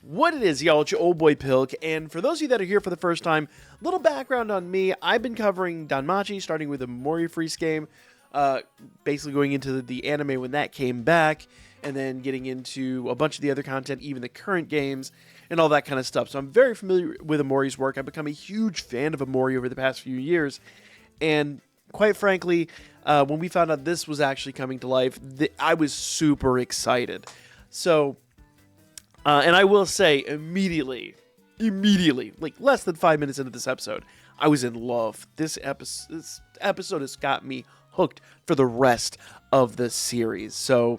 What it is, y'all, it's your old boy Pilk, and for those of you that are here for the first time, a little background on me. I've been covering Danmachi, starting with the Omori Freeze game, basically going into the anime when that came back, and then getting into a bunch of the other content, even the current games, and all that kind of stuff. So I'm very familiar with Omori's work. I've become a huge fan of Omori over the past few years, and quite frankly, when we found out this was actually coming to life, I was super excited. So... and I will say, immediately, like less than 5 minutes into this episode, I was in love. This episode has got me hooked for the rest of the series. So,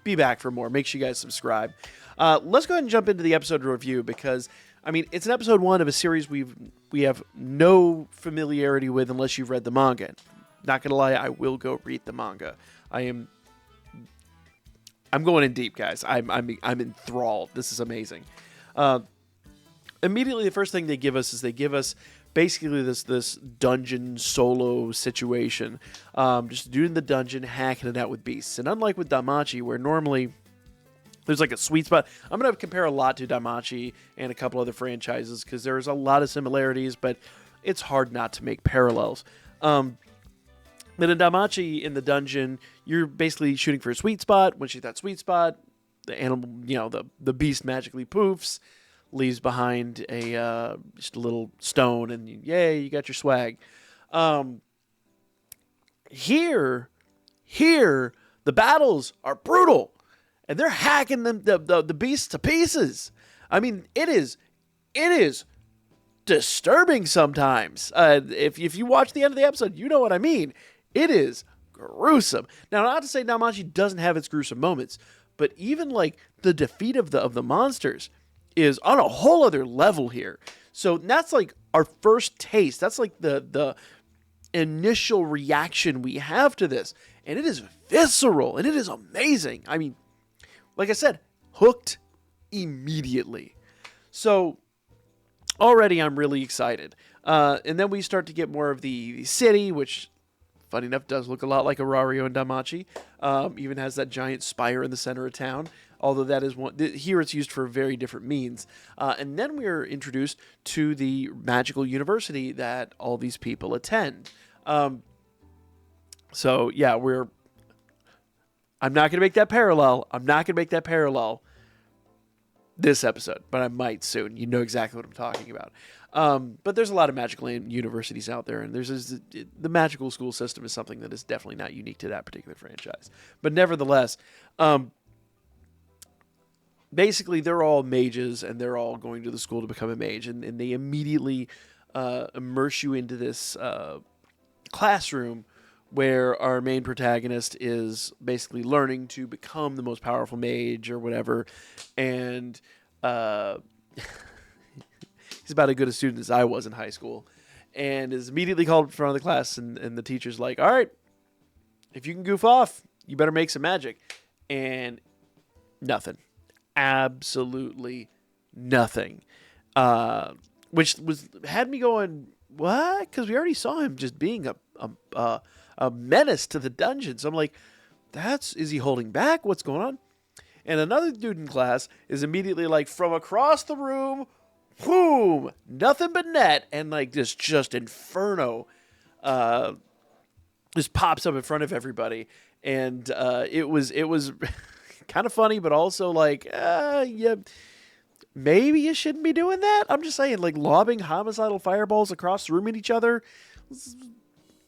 be back for more. Make sure you guys subscribe. Let's go ahead and jump into the episode review because, I mean, it's an episode 1 of a series we have no familiarity with unless you've read the manga. Not gonna lie, I will go read the manga. I'm going in deep, guys. I'm enthralled. This is amazing. Immediately, the first thing they give us is basically this dungeon solo situation. Just dude in the dungeon hacking it out with beasts. And unlike with Danmachi, where normally there's like a sweet spot, I'm going to compare a lot to Danmachi and a couple other franchises because there's a lot of similarities, but it's hard not to make parallels. But in Danmachi, in the dungeon, you're basically shooting for a sweet spot. Once you hit that sweet spot, the animal, the beast magically poofs, leaves behind just a little stone, and yay, you got your swag. Here, the battles are brutal, and they're hacking the beasts to pieces. I mean, it is disturbing sometimes. If you watch the end of the episode, you know what I mean. It is gruesome. Now, not to say Danmachi doesn't have its gruesome moments, but even like the defeat of the monsters is on a whole other level here. So that's like our first taste. That's like the initial reaction we have to this, and it is visceral and it is amazing. I mean, like I said, hooked immediately. So already I'm really excited. And then we start to get more of the city, which, funny enough, does look a lot like Arario and Danmachi. Even has that giant spire in the center of town, although that is one here it's used for very different means. And then we're introduced to the magical university that all these people attend. So yeah, I'm not going to make that parallel this episode, but I might soon. You know exactly what I'm talking about. But there's a lot of magical universities out there, and the magical school system is something that is definitely not unique to that particular franchise. But nevertheless, basically they're all mages, and they're all going to the school to become a mage, and they immediately immerse you into this classroom where our main protagonist is basically learning to become the most powerful mage or whatever, and he's about as good a student as I was in high school, and is immediately called in front of the class, and the teacher's like, all right, if you can goof off, you better make some magic. And nothing. Absolutely nothing. Which had me going, what? Because we already saw him just being a menace to the dungeon. So I'm like, is he holding back? What's going on? And another dude in class is immediately like, from across the room, boom, nothing but net, and like this just inferno just pops up in front of everybody. And it was kind of funny, but also like, yeah, maybe you shouldn't be doing that. I'm just saying, like, lobbing homicidal fireballs across the room at each other.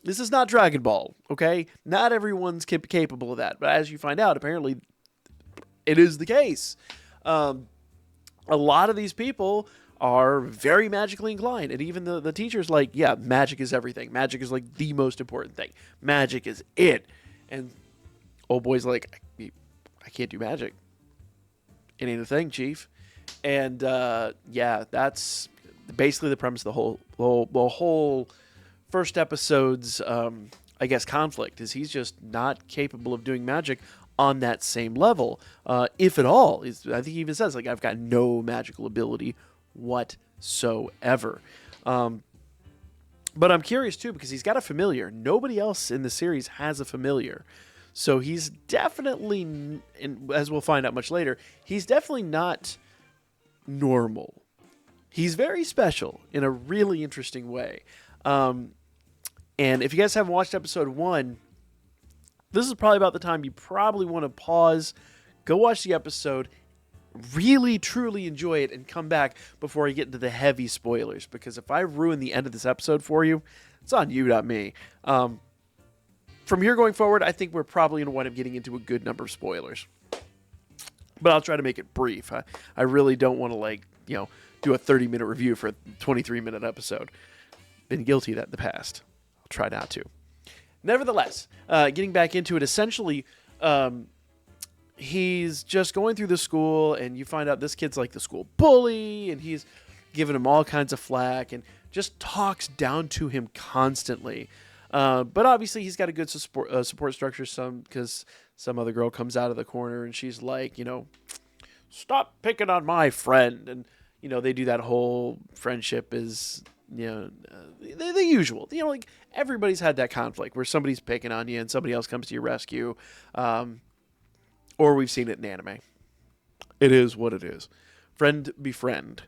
This is not Dragon Ball, okay? Not everyone's capable of that. But as you find out, apparently it is the case. A lot of these people are very magically inclined. And even the teacher's like, yeah, magic is everything. Magic is like the most important thing. Magic is it. And old boy's like, I can't do magic. It ain't a thing, chief. And yeah, that's basically the premise of the whole first episode's, I guess, conflict is he's just not capable of doing magic on that same level, if at all. I think he even says, like, I've got no magical ability whatsoever. But I'm curious, too, because he's got a familiar. Nobody else in the series has a familiar. So he's definitely, and as we'll find out much later, he's definitely not normal. He's very special in a really interesting way. And if you guys haven't watched episode 1, this is probably about the time you probably want to pause, go watch the episode, really truly enjoy it, and come back before I get into the heavy spoilers. Because if I ruin the end of this episode for you, it's on you, not me. From here going forward, I think we're probably going to wind up getting into a good number of spoilers. But I'll try to make it brief. I really don't want to, do a 30-minute review for a 23-minute episode. Been guilty of that in the past. I'll try not to. Nevertheless, getting back into it, essentially, he's just going through the school, and you find out this kid's like the school bully, and he's giving him all kinds of flack, and just talks down to him constantly. But obviously, he's got a good support structure, because some other girl comes out of the corner, and she's like, stop picking on my friend, and they do that whole friendship is, the usual. Everybody's had that conflict where somebody's picking on you and somebody else comes to your rescue. Or we've seen it in anime. It is what it is. Friend befriend.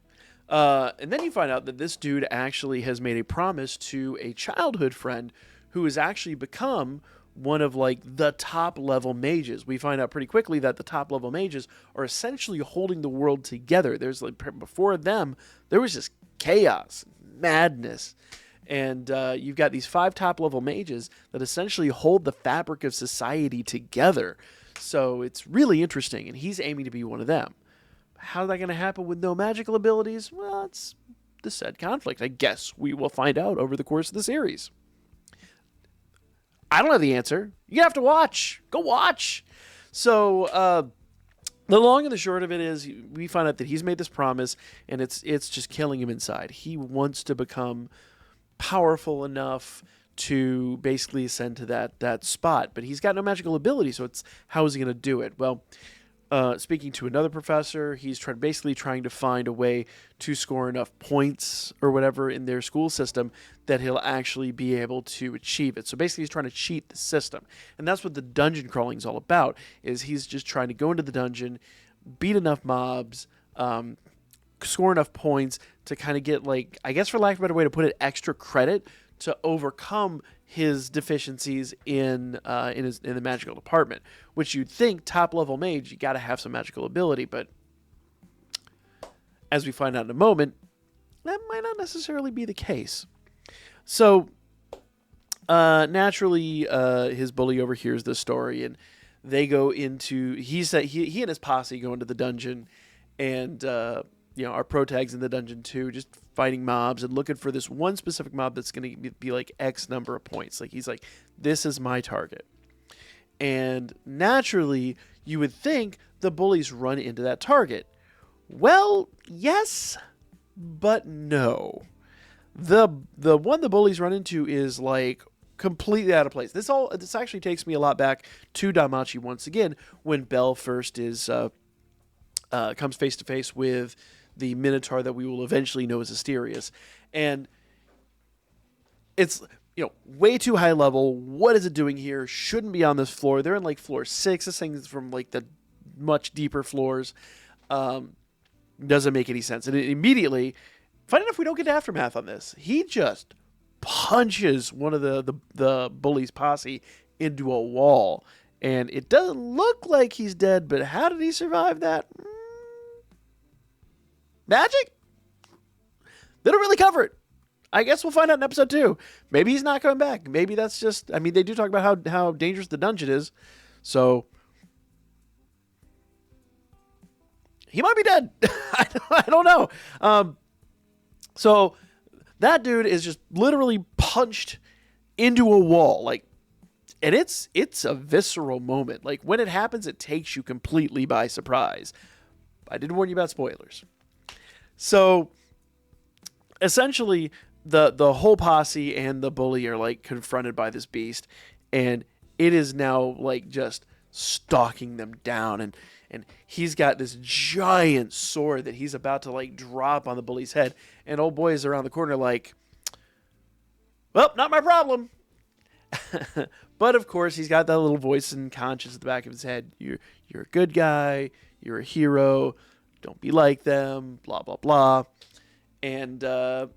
And then you find out that this dude actually has made a promise to a childhood friend who has actually become one of the top level mages. We find out pretty quickly that the top level mages are essentially holding the world together. There's before them, there was just chaos, madness. And you've got these 5 top level mages that essentially hold the fabric of society together. So it's really interesting, and he's aiming to be one of them. How's that going to happen with no magical abilities? Well, it's the said conflict. I guess we will find out over the course of the series. I don't have the answer. You have to watch. Go watch. So the long and the short of it is we find out that he's made this promise, and it's just killing him inside. He wants to become powerful enough to basically ascend to that spot, but he's got no magical ability, so it's how is he going to do it? Well, speaking to another professor, he's basically trying to find a way to score enough points or whatever in their school system that he'll actually be able to achieve it. So basically, he's trying to cheat the system, and that's what the dungeon crawling is all about. Is he's just trying to go into the dungeon, beat enough mobs, score enough points to kind of get, I guess for lack of a better way to put it, extra credit to overcome his deficiencies in the magical department, which you'd think top level mage, you got to have some magical ability, but as we find out in a moment, that might not necessarily be the case. So naturally, his bully overhears this story, and they go into he and his posse go into the dungeon, and our protag's in the dungeon too, just fighting mobs and looking for this one specific mob that's going to be X number of points. He's like, this is my target. And naturally, you would think the bullies run into that target. Well, yes, but no. The one the bullies run into is completely out of place. This actually takes me a lot back to Danmachi once again, when Belle first comes face to face with the Minotaur that we will eventually know as Asterius. And it's, way too high level. What is it doing here? Shouldn't be on this floor. They're in floor 6. This thing is from the much deeper floors. Doesn't make any sense. And immediately, funny enough, we don't get to aftermath on this. He just punches one of the bully's posse into a wall. And it doesn't look like he's dead, but how did he survive that? Magic? They don't really cover it. I guess we'll find out in episode 2. Maybe he's not coming back. Maybe that's just... they do talk about how dangerous the dungeon is. So... he might be dead. I don't know. So that dude is just literally punched into a wall. And it's a visceral moment. When it happens, it takes you completely by surprise. I did warn you about spoilers. So, essentially, the whole posse and the bully are, confronted by this beast, and it is now, just stalking them down, and he's got this giant sword that he's about to, drop on the bully's head, and old boy is around the corner well, not my problem. But, of course, he's got that little voice and conscience at the back of his head. You're a good guy. You're a hero. don't be like them, blah, blah, blah. And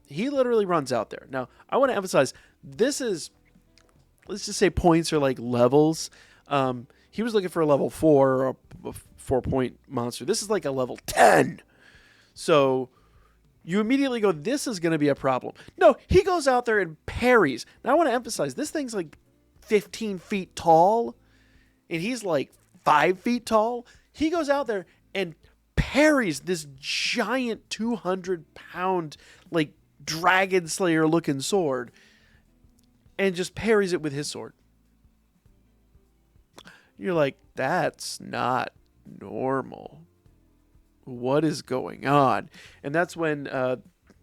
he literally runs out there. Now, I want to emphasize, this is, let's just say points are like levels. He was looking for a level 4 or a 4-point monster. This is like a level 10. So you immediately go, this is going to be a problem. No, he goes out there and parries. Now, I want to emphasize, this thing's like 15 feet tall, and he's like 5 feet tall. He goes out there and parries this giant 200-pound, like, dragon slayer looking sword, and just parries it with his sword. You're like, that's not normal. What is going on? And that's when,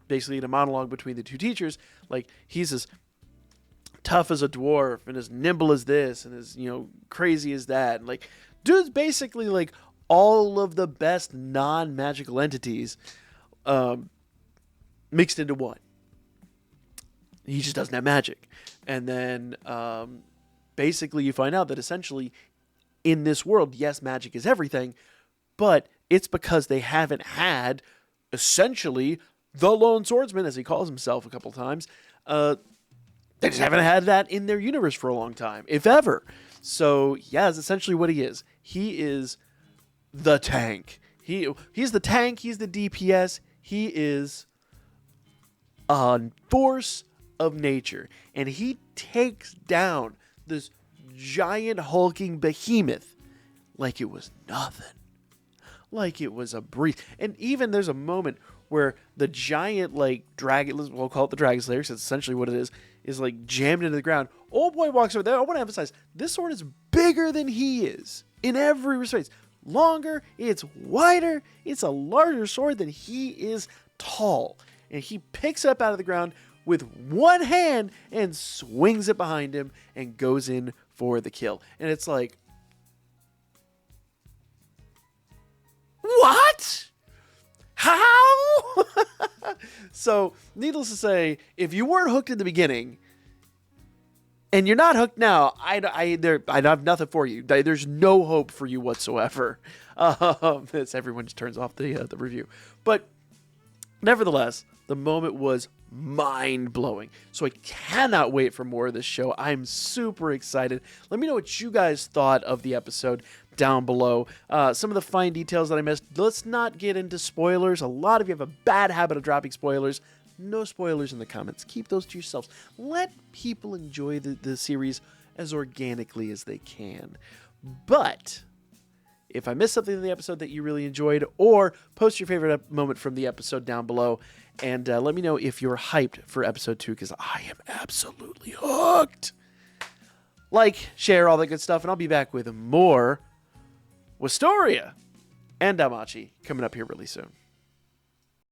basically in a monologue between the two teachers, like, he's as tough as a dwarf and as nimble as this and as, crazy as that. And, like, dude's basically, like, all of the best non-magical entities mixed into one. He just doesn't have magic. And then basically you find out that essentially in this world, yes, magic is everything, but it's because they haven't had essentially the lone swordsman, as he calls himself a couple times. They just haven't had that in their universe for a long time, if ever. So yeah, that's essentially what he is. He is the tank. He's the tank. He's the DPS. He is a force of nature, and he takes down this giant hulking behemoth like it was nothing, like it was a breeze. And even there's a moment where the giant, like, dragon, we'll call it the Dragon Slayer, because it's essentially what it is like jammed into the ground. Old boy walks over there. I want to emphasize, this sword is bigger than he is in every respect. It's longer, it's wider, it's a larger sword than he is tall. And he picks up out of the ground with one hand and swings it behind him and goes in for the kill. And it's like, what? How? So, needless to say, if you weren't hooked in the beginning, and you're not hooked now, I have nothing for you. There's no hope for you whatsoever. As everyone just turns off the review. But nevertheless, the moment was mind-blowing. So I cannot wait for more of this show. I'm super excited. Let me know what you guys thought of the episode down below. Some of the fine details that I missed. Let's not get into spoilers. A lot of you have a bad habit of dropping spoilers. No spoilers in the comments. Keep those to yourselves. Let people enjoy the series as organically as they can. But if I missed something in the episode that you really enjoyed, or post your favorite moment from the episode down below, and let me know if you're hyped for episode 2, because I am absolutely hooked. Like, share, all that good stuff, and I'll be back with more Wistoria and Danmachi coming up here really soon.